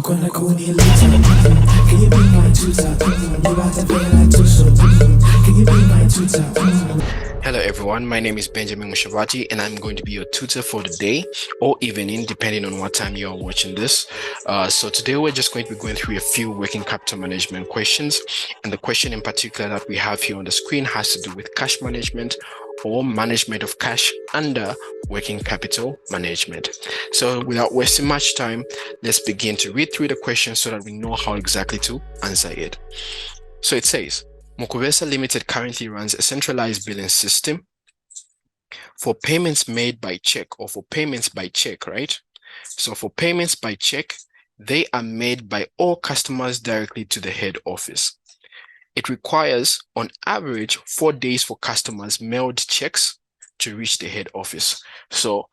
gonna call you later. Can you be my tutor? You about to feel like tussle. Can you be my tutor? Hello everyone, my name is Benjamin Mushabati and I'm going to be your tutor for the day or evening depending on what time you are watching this. So today we're just going to be going through a few working capital management questions, and the question in particular that we have here on the screen has to do with cash management or management of cash under working capital management. So without wasting much time, let's begin to read through the question so that we know how exactly to answer it. So it says, Mukubesa Limited currently runs a centralized billing system for payments made by check, or for payments by check, right? So for payments by check, they are made by all customers directly to the head office. It requires, on average, 4 days for customers' mailed checks to reach the head office. So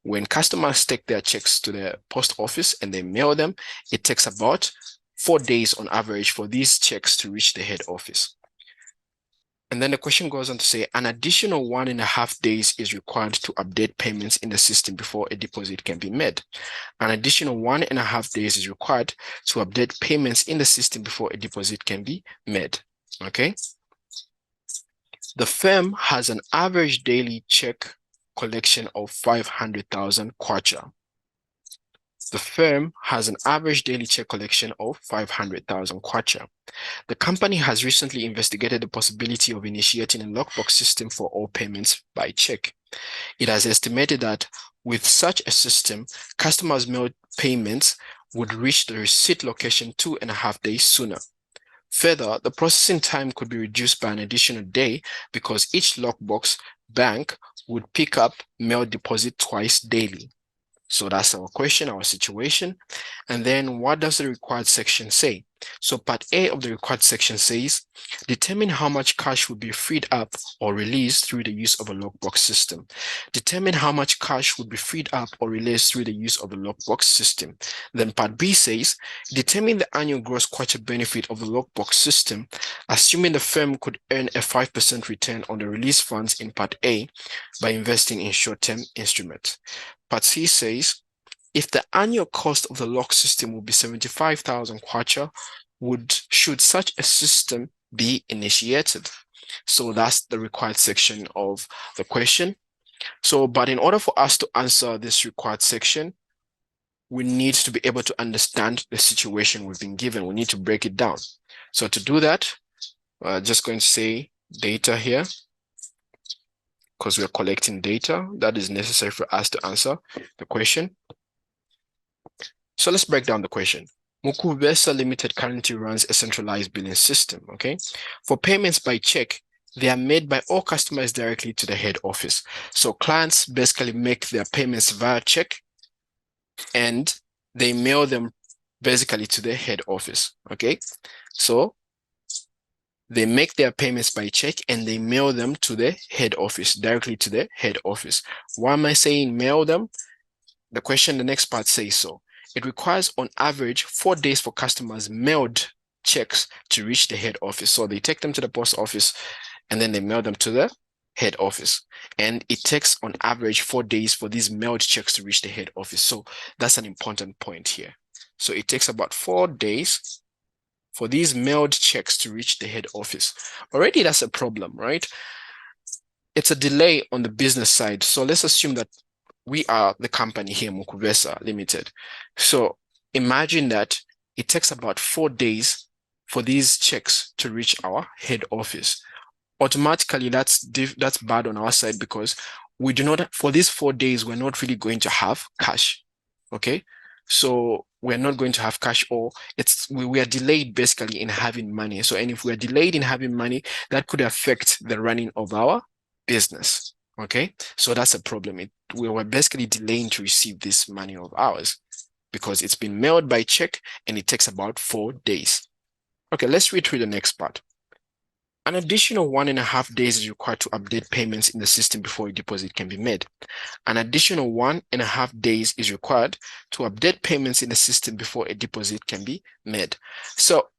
when customers take their checks to the post office and they mail them, it takes about 4 days on average for these checks to reach the head office. And then the question goes on to say an additional 1.5 days is required to update payments in the system before a deposit can be made. An additional 1.5 days is required to update payments in the system before a deposit can be made. Okay. The firm has an average daily check collection of 500,000 kwacha. The firm has an average daily check collection of 500,000 kwacha. The company has recently investigated the possibility of initiating a lockbox system for all payments by check. It has estimated that with such a system, customers' mailed payments would reach the receipt location 2.5 days sooner. Further, the processing time could be reduced by an additional day because each lockbox bank would pick up mail deposit twice daily. So that's our question, our situation. And then what does the required section say? So part A of the required section says, determine how much cash would be freed up or released through the use of a lockbox system. Determine how much cash would be freed up or released through the use of a lockbox system. Then part B says, determine the annual gross kwacha benefit of the lockbox system, assuming the firm could earn a 5% return on the released funds in part A by investing in short-term instruments. Part C says, if the annual cost of the lock system will be 75,000 kwacha, should such a system be initiated? So that's the required section of the question. So, but in order for us to answer this required section, we need to be able to understand the situation we've been given. We need to break it down. So to do that, we're just going to say data here, because we're collecting data that is necessary for us to answer the question. So let's break down the question. Mukubesa Limited currently runs a centralized billing system, okay? For payments by check, they are made by all customers directly to the head office. So clients basically make their payments via check and they mail them basically to the head office, okay? So they make their payments by check and they mail them to the head office, directly to the head office. Why am I saying mail them? The question, the next part says so. It requires on average 4 days for customers' mailed checks to reach the head office. So they take them to the post office and then they mail them to the head office. And it takes on average 4 days for these mailed checks to reach the head office. So that's an important point here. So it takes about 4 days for these mailed checks to reach the head office. Already that's a problem, right? It's a delay on the business side. So let's assume that we are the company here, Mukubesa Limited. So imagine that it takes about 4 days for these checks to reach our head office. Automatically, that's bad on our side because we do not, for these 4 days, we're not really going to have cash. Okay. So we're not going to have cash, or we are delayed basically in having money. So, and if we're delayed in having money, that could affect the running of our business. Okay, so that's a problem. We were basically delaying to receive this money of ours because it's been mailed by check and it takes about 4 days. Okay, let's read through the next part. An additional 1.5 days is required to update payments in the system before a deposit can be made. An additional 1.5 days is required to update payments in the system before a deposit can be made. So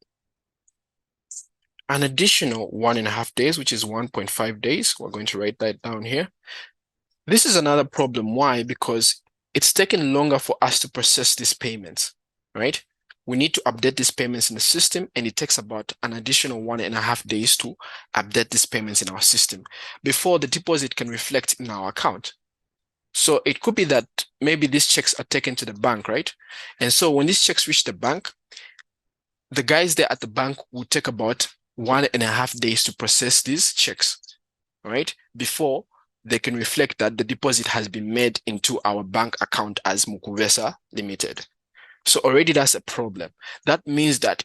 an additional 1.5 days, which is 1.5 days. We're going to write that down here. This is another problem. Why? Because it's taken longer for us to process these payments, right? we need to update these payments in the system, and it takes about an additional 1.5 days to update these payments in our system before the deposit can reflect in our account. So it could be that maybe these checks are taken to the bank, right? And so when these checks reach the bank, the guys there at the bank will take about 1.5 days to process these checks, right? Before they can reflect that the deposit has been made into our bank account as Mukuvesa Limited. So already that's a problem. That means that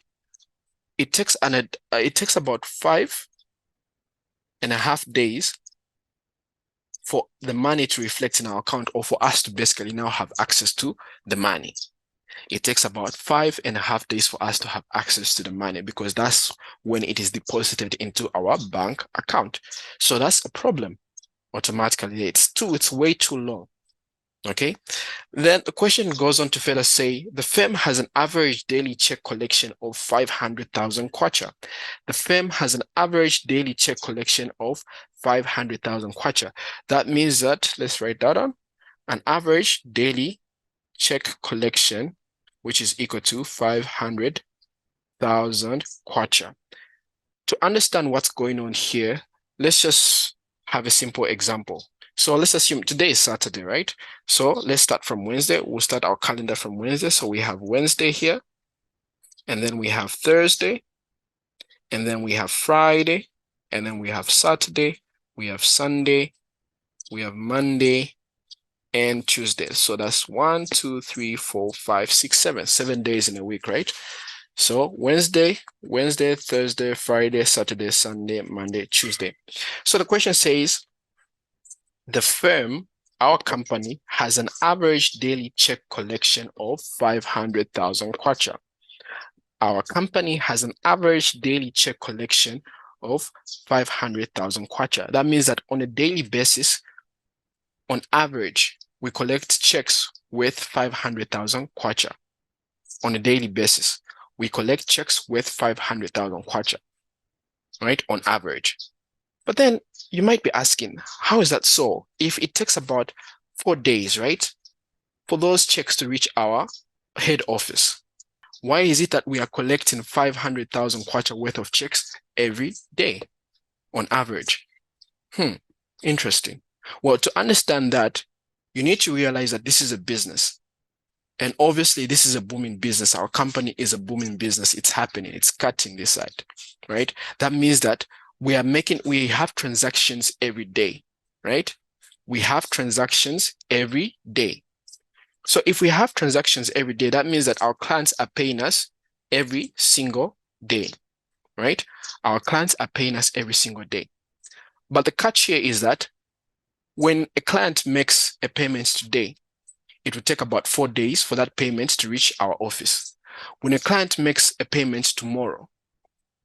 it takes about 5.5 days for the money to reflect in our account, or for us to basically now have access to the money. It takes about 5.5 days for us to have access to the money, because that's when it is deposited into our bank account. So that's a problem automatically. It's way too long. Okay. Then the question goes on to further say the firm has an average daily check collection of 500,000 kwacha. The firm has an average daily check collection of 500,000 kwacha. That means that, let's write that down, an average daily check collection, which is equal to 500,000 kwacha. To understand what's going on here, let's just have a simple example. So let's assume today is Saturday, right? So let's start from Wednesday. We'll start our calendar from Wednesday. So we have Wednesday here, and then we have Thursday, and then we have Friday, and then we have Saturday, we have Sunday, we have Monday, and Tuesday. So that's 1, 2, 3, 4, 5, 6, 7 days in a week, right? So Wednesday, Thursday, Friday, Saturday, Sunday, Monday, Tuesday. So the question says, the firm, our company, has an average daily check collection of 500,000 kwacha. Our company has an average daily check collection of 500,000 kwacha. That means that on a daily basis, on average, we collect checks with 500,000 kwacha. On a daily basis, we collect checks with 500,000 kwacha, right? On average. But then you might be asking, how is that so? If it takes about 4 days, right, for those checks to reach our head office, why is it that we are collecting 500,000 kwacha worth of checks every day on average? Interesting. Well, to understand that, you need to realize that this is a business. And obviously, this is a booming business. Our company is a booming business. It's happening. It's cutting this side, right? That means that we have transactions every day, right? We have transactions every day. So if we have transactions every day, that means that our clients are paying us every single day, right? Our clients are paying us every single day. But the catch here is that when a client makes a payment today, it will take about 4 days for that payment to reach our office. When a client makes a payment tomorrow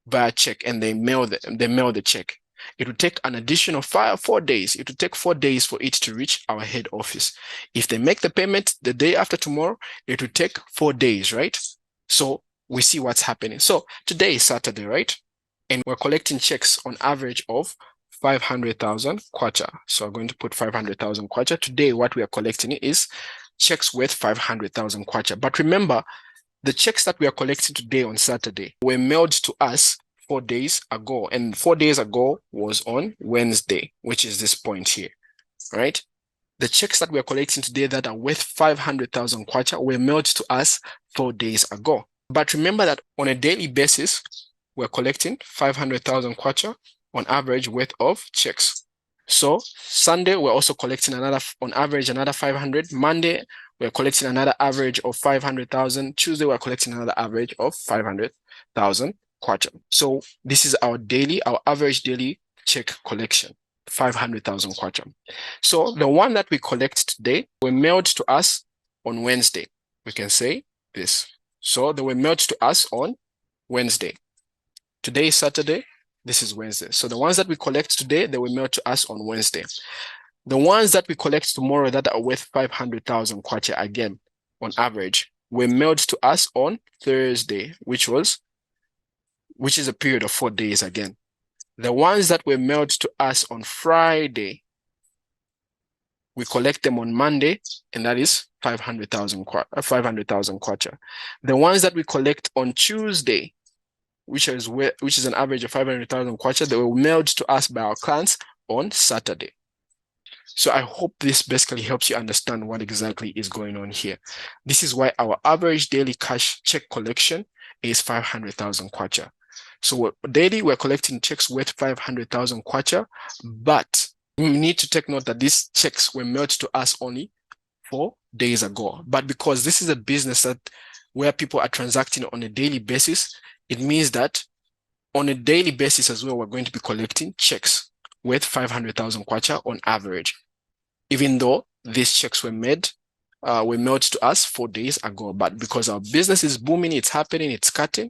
via check and they mail the check, it will take an additional 4 days. It will take 4 days for it to reach our head office. If they make the payment the day after tomorrow, it will take 4 days, right? So we see what's happening. So today is Saturday, right? And we're collecting checks on average of 500,000 kwacha. So I'm going to put 500,000 kwacha. Today, what we are collecting is checks worth 500,000 kwacha. But remember, the checks that we are collecting today on Saturday were mailed to us 4 days ago. And 4 days ago was on Wednesday, which is this point here, right? The checks that we are collecting today that are worth 500,000 kwacha were mailed to us 4 days ago. But remember that on a daily basis, we're collecting 500,000 kwacha on average worth of checks. So Sunday, we're also collecting on average another 500. Monday, we're collecting another average of 500,000. Tuesday, we're collecting another average of 500,000 kwacha. So this is our average daily check collection, 500,000 kwacha. So the one that we collect today were mailed to us on Wednesday. We can say this. So they were mailed to us on Wednesday. Today is Saturday. This is Wednesday. So the ones that we collect today, they were mailed to us on Wednesday. The ones that we collect tomorrow that are worth 500,000 kwacha, again, on average, were mailed to us on Thursday, which is a period of 4 days again. The ones that were mailed to us on Friday we collect them on Monday, and that is 500,000 kwacha. The ones that we collect on Tuesday, which is an average of 500,000 kwacha, they were mailed to us by our clients on Saturday. So I hope this basically helps you understand what exactly is going on here. This is why our average daily cash check collection is 500,000 kwacha. So daily we're collecting checks worth 500,000 kwacha, but we need to take note that these checks were mailed to us only 4 days ago. But because this is a business where people are transacting on a daily basis, it means that on a daily basis as well, we're going to be collecting checks worth 500,000 kwacha on average, even though these checks were mailed to us 4 days ago. But because our business is booming, it's happening, it's cutting,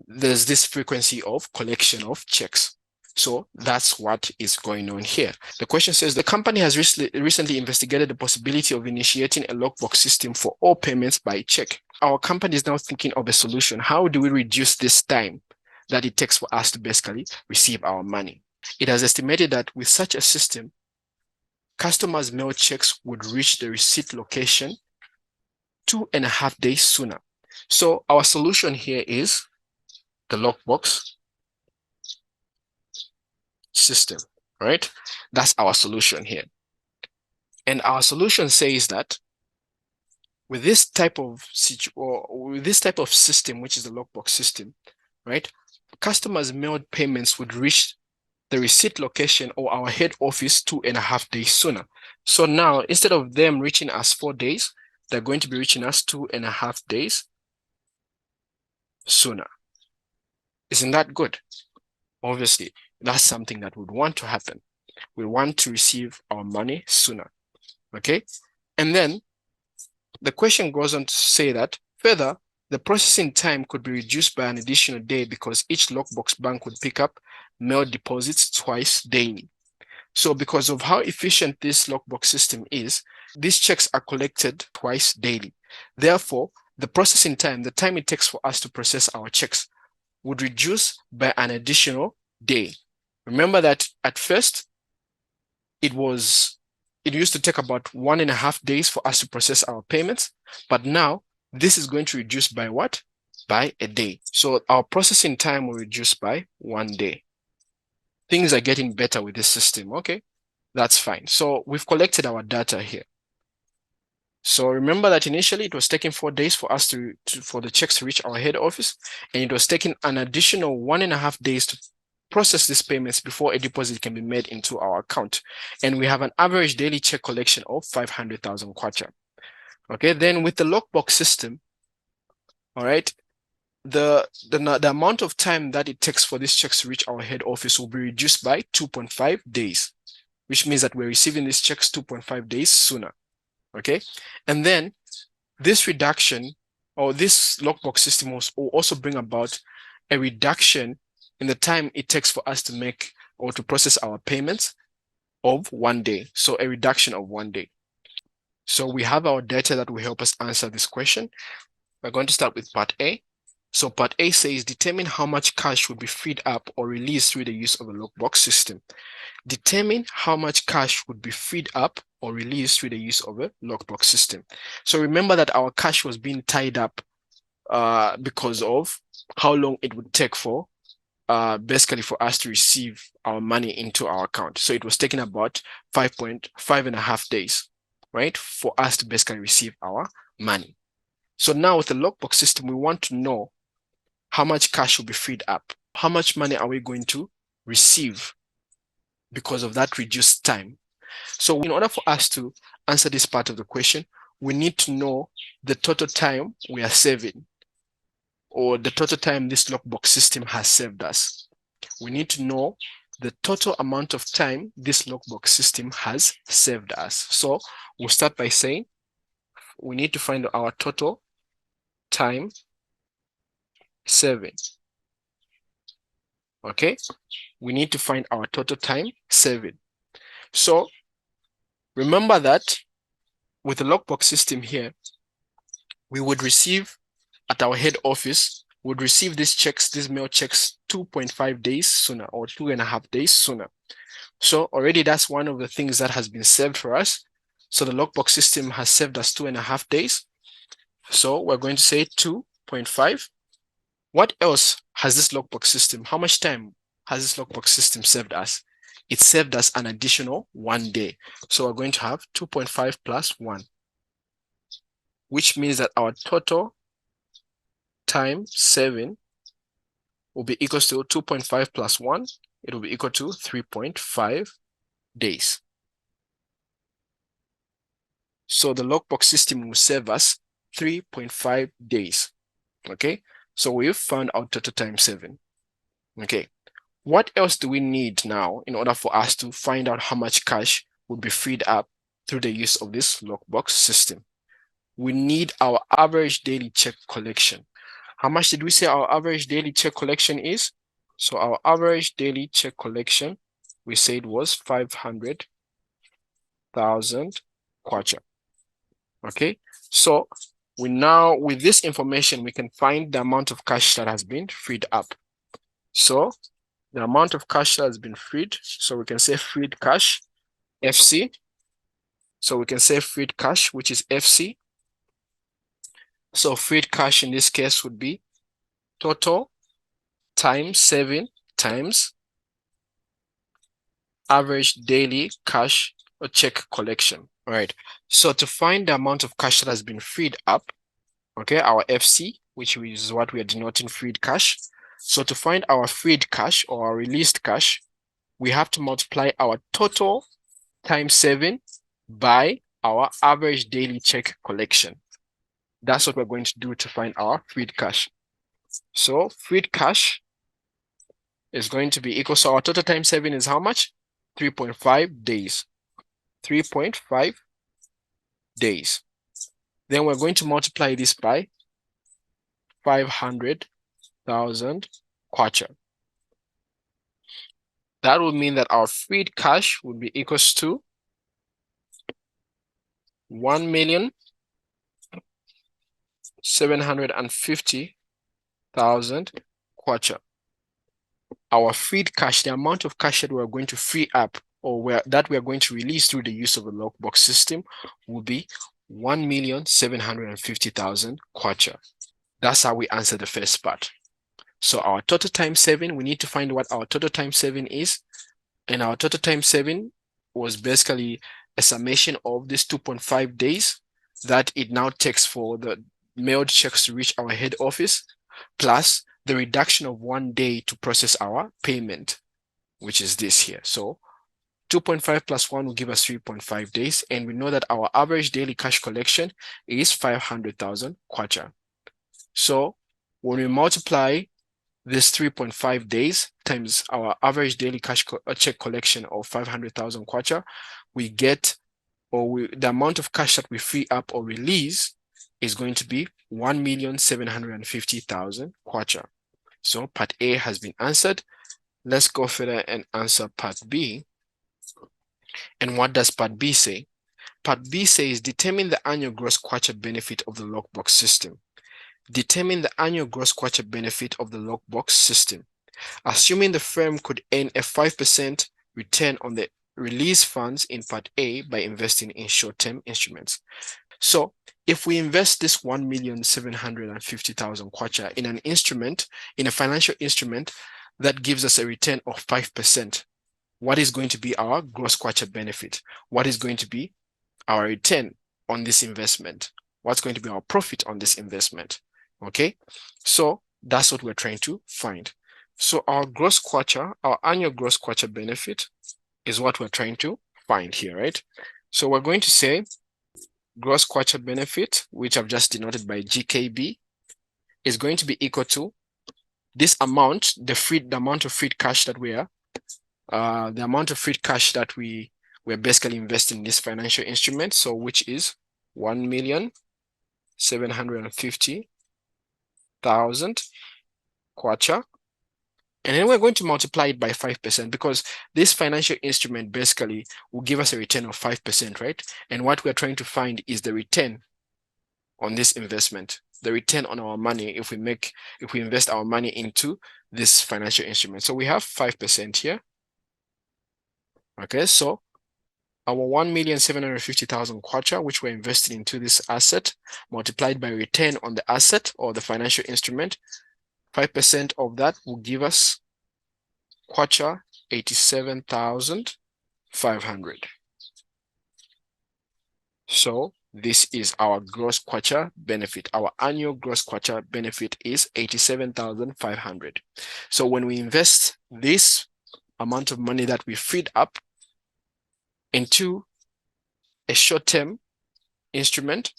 there's this frequency of collection of checks. So that's what is going on here. The question says the company has recently investigated the possibility of initiating a lockbox system for all payments by check. Our company is now thinking of a solution. How do we reduce this time that it takes for us to basically receive our money? It has estimated that with such a system, customers' mail checks would reach the receipt location 2.5 days sooner. So our solution here is the lockbox system, right? That's our solution here. And our solution says that with this type of system, which is the lockbox system, right? Customers' mailed payments would reach the receipt location or our head office 2.5 days sooner. So now, instead of them reaching us 4 days, they're going to be reaching us 2.5 days sooner. Isn't that good? Obviously, that's something that would want to happen. We want to receive our money sooner. Okay? And then the question goes on to say that further, the processing time could be reduced by an additional day because each lockbox bank would pick up mail deposits twice daily. So because of how efficient this lockbox system is, these checks are collected twice daily. Therefore, the processing time, the time it takes for us to process our checks, would reduce by an additional day. Remember that at first, it used to take about 1.5 days for us to process our payments, but now this is going to reduce by what? By a day. So our processing time will reduce by 1 day. Things are getting better with this system. Okay, that's fine. So we've collected our data here. So remember that initially it was taking 4 days for us for the checks to reach our head office, and it was taking an additional 1.5 days to process these payments before a deposit can be made into our account. And we have an average daily check collection of 500,000 kwacha. Okay, then with the lockbox system, all right, the amount of time that it takes for these checks to reach our head office will be reduced by 2.5 days, which means that we're receiving these checks 2.5 days sooner. Okay, and then this reduction or this lockbox system will also bring about a reduction in the time it takes for us to make or to process our payments of 1 day. So a reduction of 1 day. So we have our data that will help us answer this question. We're going to start with part A. So part A says determine how much cash would be freed up or released through the use of a lockbox system. Determine how much cash would be freed up or released through the use of a lockbox system. So remember that our cash was being tied up because of how long it would take for basically for us to receive our money into our account. So it was taking about 5.5 days, right, for us to basically receive our money. So now with the lockbox system, we want to know how much cash will be freed up. How much money are we going to receive because of that reduced time? So in order for us to answer this part of the question, we need to know the total time we are saving, or the total time this lockbox system has saved us. We need to know the total amount of time this lockbox system has saved us. So we'll start by saying we need to find our total time saving. Okay, we need to find our total time saving. So remember that with the lockbox system here, we would receive at our head office, would receive these checks, these mail checks 2.5 days sooner or 2.5 days sooner. So already that's one of the things that has been saved for us. So the lockbox system has saved us 2.5 days. So we're going to say 2.5. What else has this lockbox system? How much time has this lockbox system saved us? It saved us an additional 1 day. So we're going to have 2.5 plus 1, which means that our total time 7 will be equals to 2.5 plus 1. It will be equal to 3.5 days. So the lockbox system will save us 3.5 days. Okay, so we've found our total time 7. Okay, what else do we need now in order for us to find out how much cash would be freed up through the use of this lockbox system? We need our average daily check collection. How much did we say our average daily check collection is? So our average daily check collection, we said was 500,000 kwacha. Okay, so we now, with this information, we can find the amount of cash that has been freed up. So the amount of cash that has been freed, so we can say freed cash, FC. So we can say freed cash, which is FC. So freed cash in this case would be total times 7 times average daily cash or check collection. All right. So to find the amount of cash that has been freed up, okay, our FC, which is what we are denoting freed cash. So to find our freed cash or our released cash, we have to multiply our total times 7 by our average daily check collection. That's what we're going to do to find our freed cash. So freed cash is going to be equal, so our total times 7 is how much? 3.5 days. 3.5 days. Then we're going to multiply this by 500,000 kwacha. That would mean that our freed cash would be equals to 1,750,000 kwacha. Our freed cash, the amount of cash that we're going to free up or that we are going to release through the use of the lockbox system will be 1,750,000 kwacha. That's how we answer the first part. So our total times 7, we need to find what our total times 7 is. And our total times 7 was basically a summation of this 2.5 days that it now takes for the mailed checks to reach our head office, plus the reduction of 1 day to process our payment, which is this here. So 2.5 plus 1 will give us 3.5 days. And we know that our average daily cash collection is 500,000 kwacha. So when we multiply this 3.5 days times our average daily cash check collection of 500,000 kwacha, we get, the amount of cash that we free up or release is going to be 1,750,000 kwacha. So part A has been answered. Let's go further and answer part B. And what does part B say? Part B says determine the annual gross kwacha benefit of the lockbox system. Determine the annual gross kwacha benefit of the lockbox system. Assuming the firm could earn a 5% return on the released funds in part A by investing in short-term instruments. So if we invest this 1,750,000 kwacha in an instrument, in a financial instrument that gives us a return of 5%, what is going to be our gross kwacha benefit? What is going to be our return on this investment? What's going to be our profit on this investment? Okay, so that's what we're trying to find. So our gross kwacha, our annual gross kwacha benefit is what we're trying to find here, right? So we're going to say gross kwacha benefit, which I've just denoted by GKB, is going to be equal to this amount, the amount of freed cash that we're basically investing in this financial instrument. So which is 1,750,000 kwacha. And then we're going to multiply it by 5% because this financial instrument basically will give us a return of 5%, right? And what we're trying to find is the return on this investment, the return on our money if we invest our money into this financial instrument. So we have 5% here. Okay, so our 1,750,000 kwacha, which we're investing into this asset, multiplied by return on the asset or the financial instrument, 5% of that will give us kwacha 87,500. So this is our gross kwacha benefit. Our annual gross kwacha benefit is 87,500. So when we invest this amount of money that we freed up into a short-term instrument,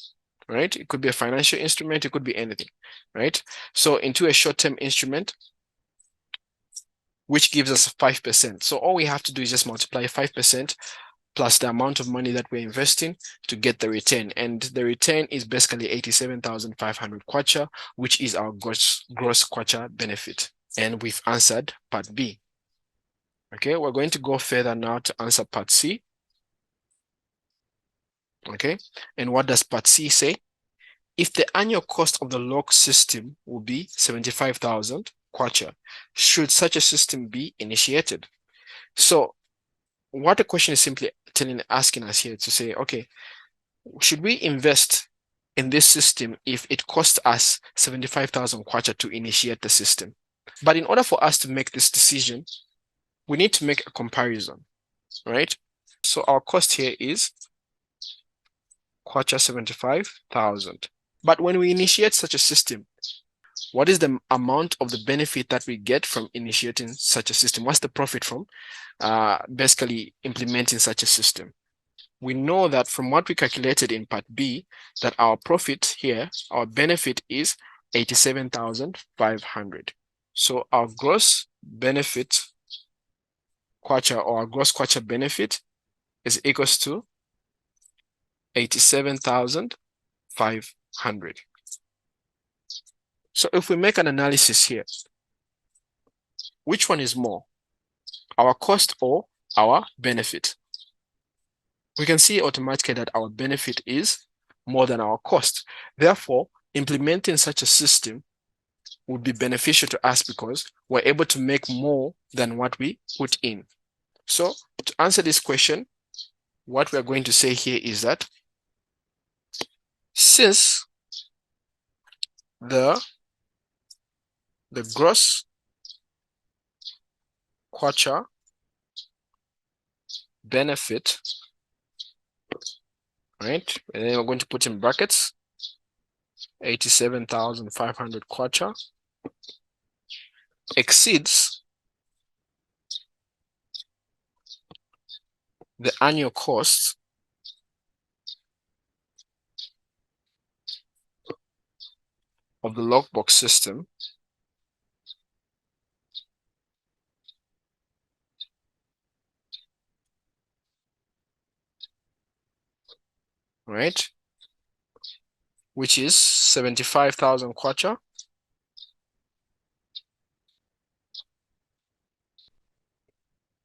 right? It could be a financial instrument, it could be anything, right? So into a short-term instrument, which gives us 5%. So all we have to do is just multiply 5% plus the amount of money that we're investing to get the return. And the return is basically 87,500 kwacha, which is our gross kwacha benefit. And we've answered part B. Okay, we're going to go further now to answer part C. Okay, and what does part C say? If the annual cost of the log system will be 75,000 kwacha, should such a system be initiated? So what the question is simply asking us here to say, okay, should we invest in this system if it costs us 75,000 kwacha to initiate the system? But in order for us to make this decision, we need to make a comparison, right? So our cost here is kwacha 75,000. But when we initiate such a system, what is the amount of the benefit that we get from initiating such a system? What's the profit from basically implementing such a system? We know that from what we calculated in part B, that our profit here, our benefit is 87,500. So our gross benefit kwacha, or our gross kwacha benefit, is equals to 87,500. So if we make an analysis here, which one is more, our cost or our benefit? We can see automatically that our benefit is more than our cost. Therefore, implementing such a system would be beneficial to us because we're able to make more than what we put in. So to answer this question, what we're going to say here is that since the gross kwacha benefit, right, and then we're going to put in brackets 87,500 kwacha, exceeds the annual cost of the logbox system, right, which is 75,000 kwacha,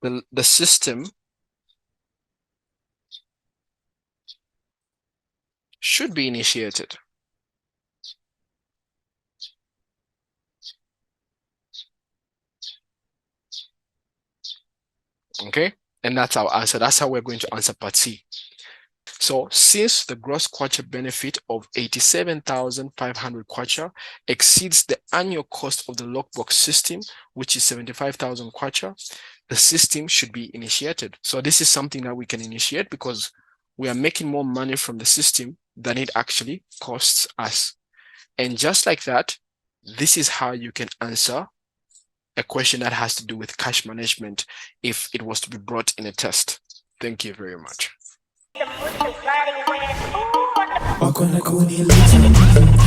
the system should be initiated. Okay, and that's our answer. That's how we're going to answer part C. So since the gross kwacha benefit of 87,500 kwacha exceeds the annual cost of the lockbox system, which is 75,000 kwacha, the system should be initiated. So this is something that we can initiate because we are making more money from the system than it actually costs us. And just like that, this is how you can answer a question that has to do with cash management if it was to be brought in a test. Thank you very much. Walk on the corner later.